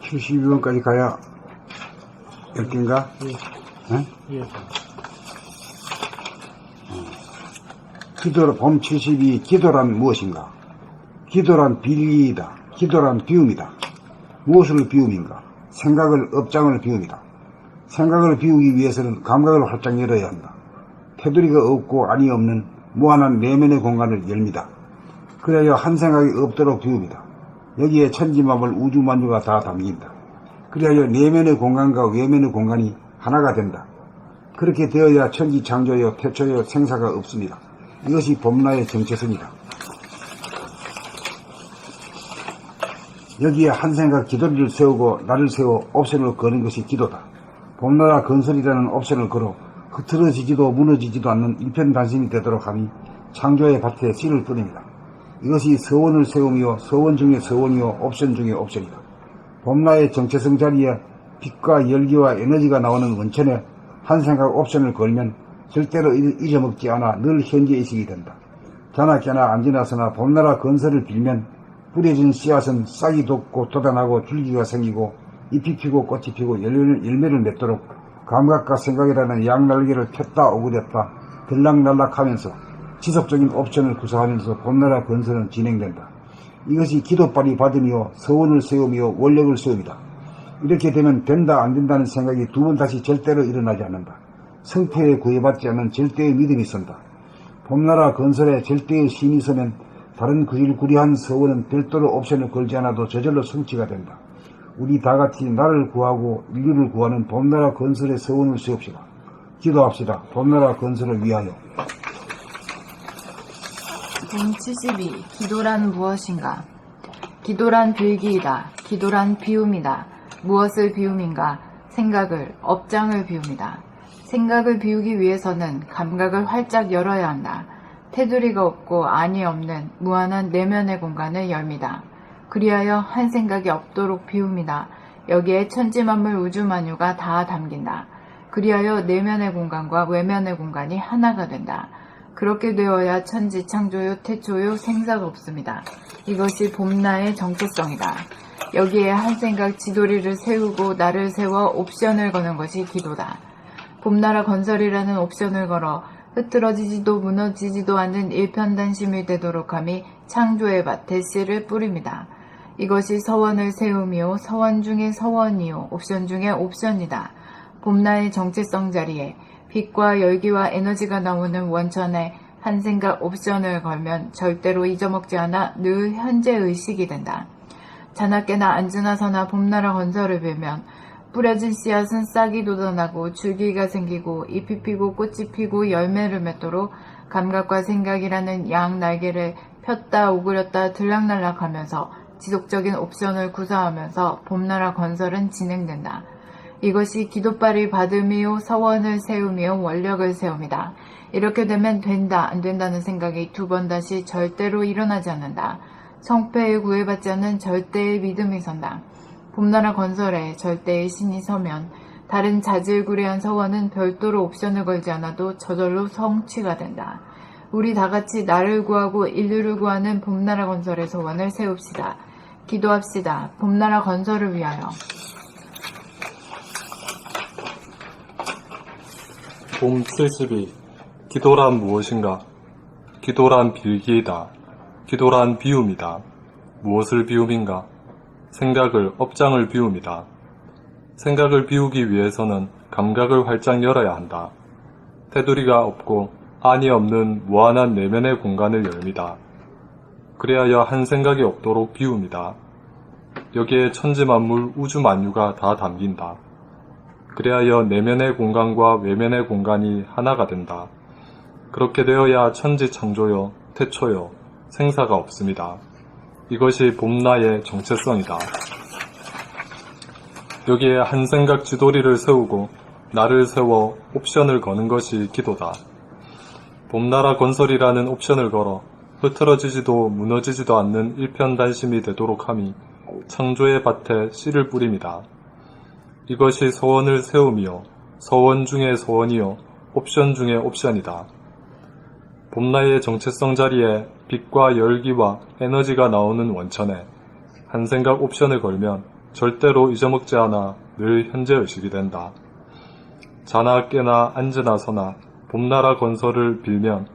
72번까지 가야 10개인가? 예. 봄 72, 기도란 무엇인가? 기도란 빌기이다. 기도란 비움이다. 무엇을 비움인가? 생각을, 업장을 비움이다. 생각을 비우기 위해서는 감각을 활짝 열어야 한다. 테두리가 없고 안이 없는 무한한 내면의 공간을 열미다. 그래야 한 생각이 없도록 비웁니다. 여기에 천지만물 우주만유가 다 담긴다. 그래야 내면의 공간과 외면의 공간이 하나가 된다. 그렇게 되어야 천지창조요 태초요 생사가 없습니다. 이것이 봄나의 정체성이다. 여기에 한 생각 기도리를 세우고 나를 세워 옵션을 거는 것이 기도다. 봄나라 건설이라는 옵션을 걸어 흐트러지지도 무너지지도 않는 일편단심이 되도록 하니 창조의 밭에 씨를 뿌립니다. 이것이 서원을 세우며 서원 중에 서원이요 옵션 중에 옵션이다. 봄나의 정체성 자리에 빛과 열기와 에너지가 나오는 원천에 한 생각 옵션을 걸면 절대로 잊어먹지 않아 늘 현재의식이 된다. 자나 깨나 안 지나서나 봄나라 건설을 빌면 뿌려진 씨앗은 싹이 돋고 돋아나고 줄기가 생기고 잎이 피고 꽃이 피고 열매를 맺도록 감각과 생각이라는 양날개를 폈다 오그렸다 들락날락하면서 지속적인 옵션을 구사하면서 봄나라 건설은 진행된다. 이것이 기도빨이 받으며 서원을 세우며 원력을 세웁니다. 이렇게 되면 된다 안 된다는 생각이 두 번 다시 절대로 일어나지 않는다. 성패에 구애받지 않는 절대의 믿음이 선다. 봄나라 건설에 절대의 신이 서면 다른 구질구리한 서원은 별도로 옵션을 걸지 않아도 저절로 성취가 된다. 우리 다같이 나를 구하고 인류를 구하는 봄나라 건설의 서원을 세웁시다. 기도합시다. 봄나라 건설을 위하여. 봄 72. 기도란 무엇인가? 기도란 빌기이다. 기도란 비움이다. 무엇을 비움인가? 생각을, 업장을 비웁니다. 생각을 비우기 위해서는 감각을 활짝 열어야 한다. 테두리가 없고 안이 없는 무한한 내면의 공간을 열미다. 그리하여 한 생각이 없도록 비웁니다. 여기에 천지만물 우주만유가 다 담긴다. 그리하여 내면의 공간과 외면의 공간이 하나가 된다. 그렇게 되어야 천지 창조요 태초요 생사가 없습니다. 이것이 봄나의 정체성이다. 여기에 한 생각 지도리를 세우고 나를 세워 옵션을 거는 것이 기도다. 봄나라 건설이라는 옵션을 걸어 흐트러지지도 무너지지도 않는 일편단심이 되도록 함이 창조의 밭에 씨를 뿌립니다. 이것이 서원을 세우며 서원 중에 서원이요 옵션 중에 옵션이다. 봄나의 정체성 자리에 빛과 열기와 에너지가 나오는 원천에 한 생각 옵션을 걸면 절대로 잊어먹지 않아 늘 현재의식이 된다. 자나깨나 안 지나서나 봄나라 건설을 빌면 뿌려진 씨앗은 싹이 돋아나고 줄기가 생기고 잎이 피고 꽃이 피고 열매를 맺도록 감각과 생각이라는 양 날개를 폈다 오그렸다 들락날락하면서 지속적인 옵션을 구사하면서 봄나라 건설은 진행된다. 이것이 기도빨이 받으며 서원을 세우며 원력을 세웁니다. 이렇게 되면 된다 안 된다는 생각이 두 번 다시 절대로 일어나지 않는다. 성패에 구애받지 않는 절대의 믿음이 선다. 봄나라 건설에 절대의 신이 서면 다른 자질구레한 서원은 별도로 옵션을 걸지 않아도 저절로 성취가 된다. 우리 다같이 나를 구하고 인류를 구하는 봄나라 건설의 서원을 세웁시다. 기도합시다. 봄나라 건설을 위하여. 봄 72. 기도란 무엇인가? 기도란 빌기이다. 기도란 비움이다. 무엇을 비움인가? 생각을, 업장을 비웁니다. 생각을 비우기 위해서는 감각을 활짝 열어야 한다. 테두리가 없고 안이 없는 무한한 내면의 공간을 열미다. 그리하여 한 생각이 없도록 비웁니다. 여기에 천지만물 우주만유가 다 담긴다. 그리하여 내면의 공간과 외면의 공간이 하나가 된다. 그렇게 되어야 천지창조요, 태초요, 생사가 없습니다. 이것이 봄나의 정체성이다. 여기에 한 생각 지도리를 세우고 나를 세워 옵션을 거는 것이 기도다. 봄나라 건설이라는 옵션을 걸어 흐트러지지도 무너지지도 않는 일편단심이 되도록 함이 창조의 밭에 씨를 뿌립니다. 이것이 서원을 세우며 서원 중에 서원이요 옵션 중에 옵션이다. 봄나의 정체성 자리에 빛과 열기와 에너지가 나오는 원천에 한 생각 옵션을 걸면 절대로 잊어먹지 않아 늘 현재의식이 된다. 자나 깨나 앉으나 서나 봄나라 건설을 빌면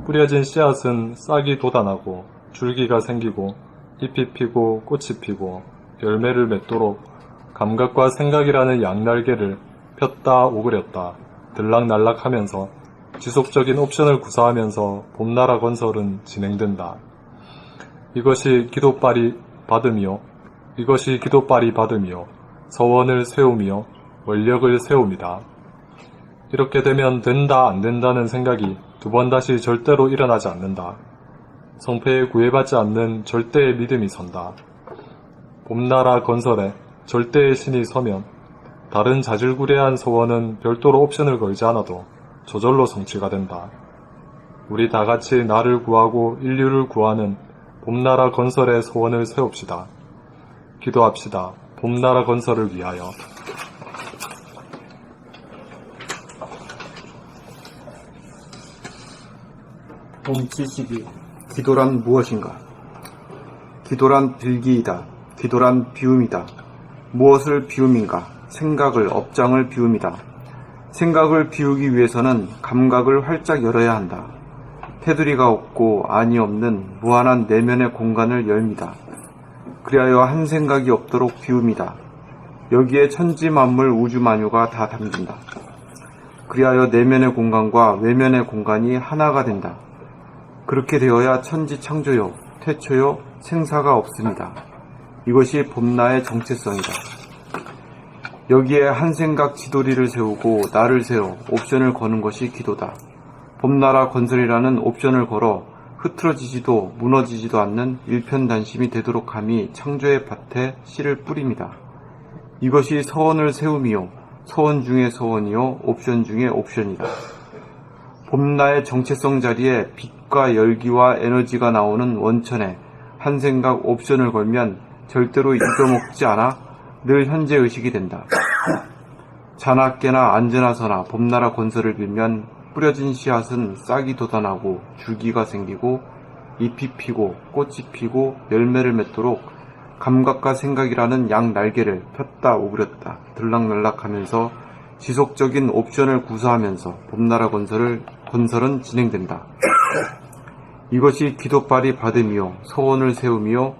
뿌려진 씨앗은 싹이 돋아나고 줄기가 생기고 잎이 피고 꽃이 피고 열매를 맺도록 감각과 생각이라는 양날개를 폈다 오그렸다 들락날락하면서 지속적인 옵션을 구사하면서 봄나라 건설은 진행된다. 이것이 기도빨이 받음이요 서원을 세우며 원력을 세웁니다. 이렇게 되면 된다 안 된다는 생각이 두 번 다시 절대로 일어나지 않는다. 성패에 구애받지 않는 절대의 믿음이 선다. 봄나라 건설에 절대의 신이 서면 다른 자질구레한 소원은 별도로 옵션을 걸지 않아도 저절로 성취가 된다. 우리 다같이 나를 구하고 인류를 구하는 봄나라 건설의 소원을 세웁시다. 기도합시다. 봄나라 건설을 위하여. 봄 72. 기도란 무엇인가? 기도란 빌기이다. 기도란 비움이다. 무엇을 비움인가? 생각을, 업장을 비움이다. 생각을 비우기 위해서는 감각을 활짝 열어야 한다. 테두리가 없고 안이 없는 무한한 내면의 공간을 열미다. 그리하여 한 생각이 없도록 비움이다. 여기에 천지만물 우주만유가 다 담긴다. 그리하여 내면의 공간과 외면의 공간이 하나가 된다. 그렇게 되어야 천지창조요, 태초요, 생사가 없습니다. 이것이 봄나의 정체성이다. 여기에 한 생각 지도리를 세우고 나를 세워 옵션을 거는 것이 기도다. 봄나라 건설이라는 옵션을 걸어 흐트러지지도 무너지지도 않는 일편단심이 되도록 함이 창조의 밭에 씨를 뿌립니다. 이것이 서원을 세움이요, 서원 중의 서원이요, 옵션 중의 옵션이다. 봄나의 정체성 자리에 빛과 열기와 에너지가 나오는 원천에 한 생각 옵션을 걸면 절대로 잊어먹지 않아 늘 현재 의식이 된다. 자나 깨나 앉으나 서나 봄나라 건설을 빌면 뿌려진 씨앗은 싹이 돋아나고 줄기가 생기고 잎이 피고 꽃이 피고 열매를 맺도록 감각과 생각이라는 양 날개를 폈다 오그렸다 들락날락하면서 지속적인 옵션을 구사하면서 봄나라 건설은 진행된다. 이것이 기도빨이 받음이요, 서원을 세우며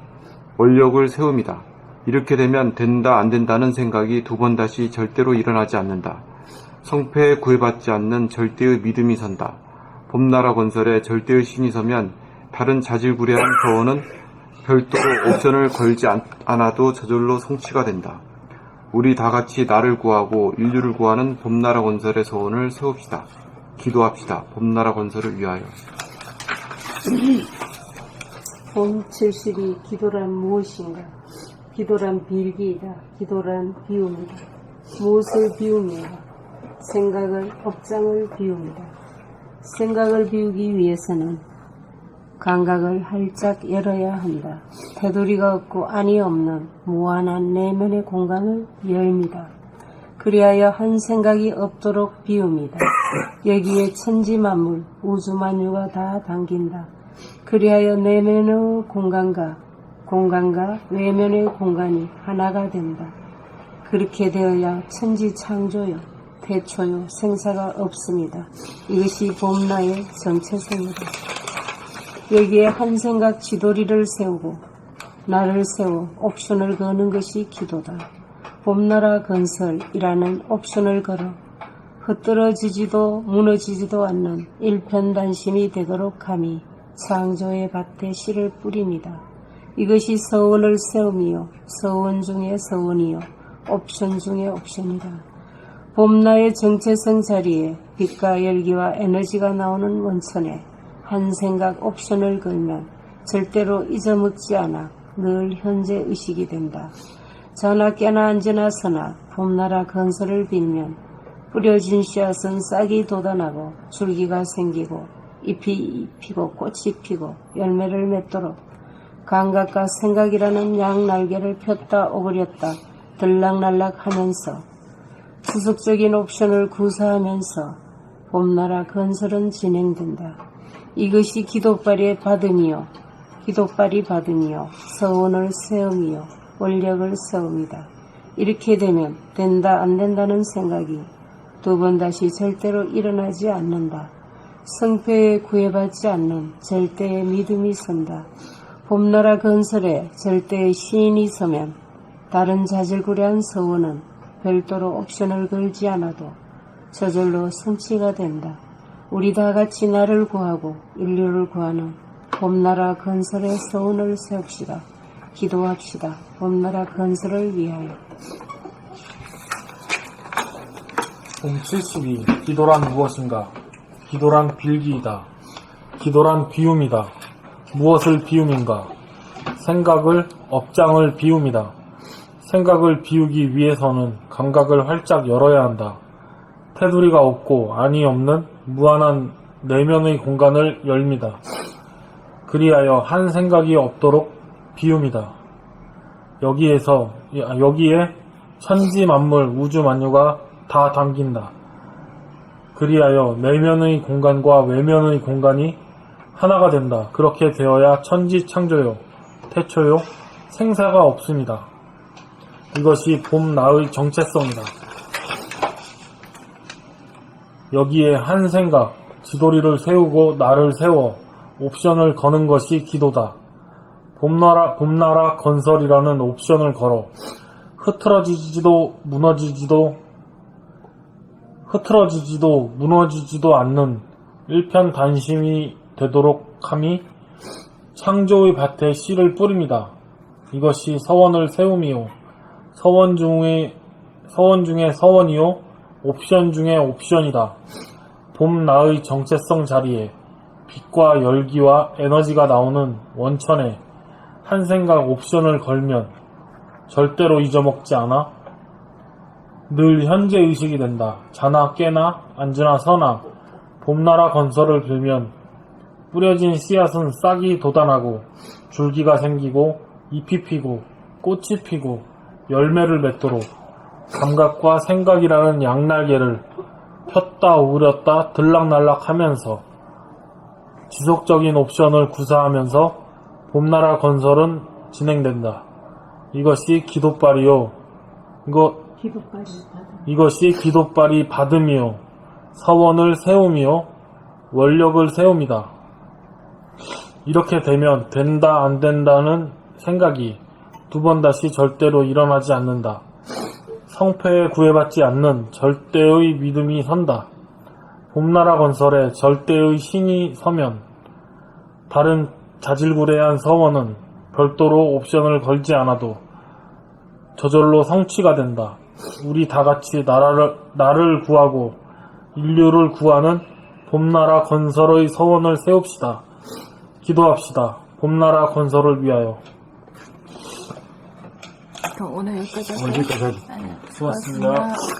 원력을 세움이다. 이렇게 되면 된다 안 된다는 생각이 두 번 다시 절대로 일어나지 않는다. 성패에 구애받지 않는 절대의 믿음이 선다. 봄나라 건설에 절대의 신이 서면 다른 자질구레한 서원은 별도로 옵션을 걸지 않아도 저절로 성취가 된다. 우리 다같이 나를 구하고 인류를 구하는 봄나라 건설의 서원을 세웁시다. 기도합시다. 봄나라 건설을 위하여. 봄 72. 기도란 무엇인가? 기도란 빌기이다. 기도란 비움이다. 무엇을 비움인가? 생각을, 업장을 비웁니다. 생각을 비우기 위해서는 감각을 활짝 열어야 한다. 테두리가 없고 안이 없는 무한한 내면의 공간을 열미다. 그리하여 한 생각이 없도록 비웁니다. 여기에 천지만물, 우주만유가 다 담긴다. 그리하여 내면의 공간과 외면의 공간이 하나가 된다. 그렇게 되어야 천지창조요, 태초요, 생사가 없습니다. 이것이 봄나의 정체성이다. 여기에 한 생각 지도리를 세우고 나를 세워 옵션을 거는 것이 기도다. 봄나라 건설이라는 옵션을 걸어 흩어지지도 무너지지도 않는 일편단심이 되도록 함이 창조의 밭에 씨를 뿌립니다. 이것이 서원을 세움이요, 서원 중의 서원이요, 옵션 중의 옵션이다. 봄나의 정체성 자리에 빛과 열기와 에너지가 나오는 원천에 한 생각 옵션을 걸면 절대로 잊어먹지 않아 늘 현재 의식이 된다. 자나 깨나 앉으나 서나 봄나라 건설을 빌면 뿌려진 씨앗은 싹이 돋아나고 줄기가 생기고 잎이 피고 꽃이 피고 열매를 맺도록 감각과 생각이라는 양 날개를 폈다 오그렸다 들락날락하면서 지속적인 옵션을 구사하면서 봄나라 건설은 진행된다. 이것이 기도빨이 받음이요, 서원을 세움이요, 원력을 세웁니다. 이렇게 되면 된다 안 된다는 생각이 두 번 다시 절대로 일어나지 않는다. 성패에 구애받지 않는 절대의 믿음이 선다. 봄나라 건설에 절대의 시인이 서면 다른 자질구레한 서원은 별도로 옵션을 걸지 않아도 저절로 성취가 된다. 우리 다 같이 나를 구하고 인류를 구하는 봄나라 건설의 서원을 세웁시다. 기도합시다. 봄나라 건설을 위하여. 봄 72. 기도란 무엇인가? 기도란 빌기이다. 기도란 비움이다. 무엇을 비움인가? 생각을, 업장을 비움이다. 생각을 비우기 위해서는 감각을 활짝 열어야 한다. 테두리가 없고 안이 없는 무한한 내면의 공간을 열미다. 그리하여 한 생각이 없도록 비움이다. 여기에 천지 만물 우주 만유가 다 담긴다. 그리하여 내면의 공간과 외면의 공간이 하나가 된다. 그렇게 되어야 천지 창조요, 태초요, 생사가 없습니다. 이것이 봄나의 정체성이다. 여기에 한 생각, 지도리를 세우고 나를 세워 옵션을 거는 것이 기도다. 봄나라 건설이라는 옵션을 걸어 흐트러지지도 무너지지도 않는 일편단심이 되도록 함이 창조의 밭에 씨를 뿌립니다. 이것이 서원을 세움이요, 서원 중에 서원이요, 옵션 중에 옵션이다. 봄나의 정체성 자리에 빛과 열기와 에너지가 나오는 원천에 한 생각 옵션을 걸면 절대로 잊어먹지 않아 늘 현재 의식이 된다. 자나 깨나 앉으나 서나 봄나라 건설을 빌면 뿌려진 씨앗은 싹이 돋아나고 줄기가 생기고 잎이 피고 꽃이 피고 열매를 맺도록 감각과 생각이라는 양날개를 폈다 오렸다 들락날락 하면서 지속적인 옵션을 구사하면서 봄나라 건설은 진행된다. 이것이 기도빨이요. 이것이 기도빨이 받음이요. 서원을 세움이요. 원력을 세움이다. 이렇게 되면 된다 안 된다는 생각이 두 번 다시 절대로 일어나지 않는다. 성패에 구애받지 않는 절대의 믿음이 선다. 봄나라 건설에 절대의 신이 서면 다른 자질구레한 서원은 별도로 옵션을 걸지 않아도 저절로 성취가 된다. 우리 다 같이 나를 구하고 인류를 구하는 봄나라 건설의 서원을 세웁시다. 기도합시다. 봄나라 건설을 위하여. 그럼 오늘 여기까지 할까요? 여기까지 하죠. 네, 수고하셨습니다.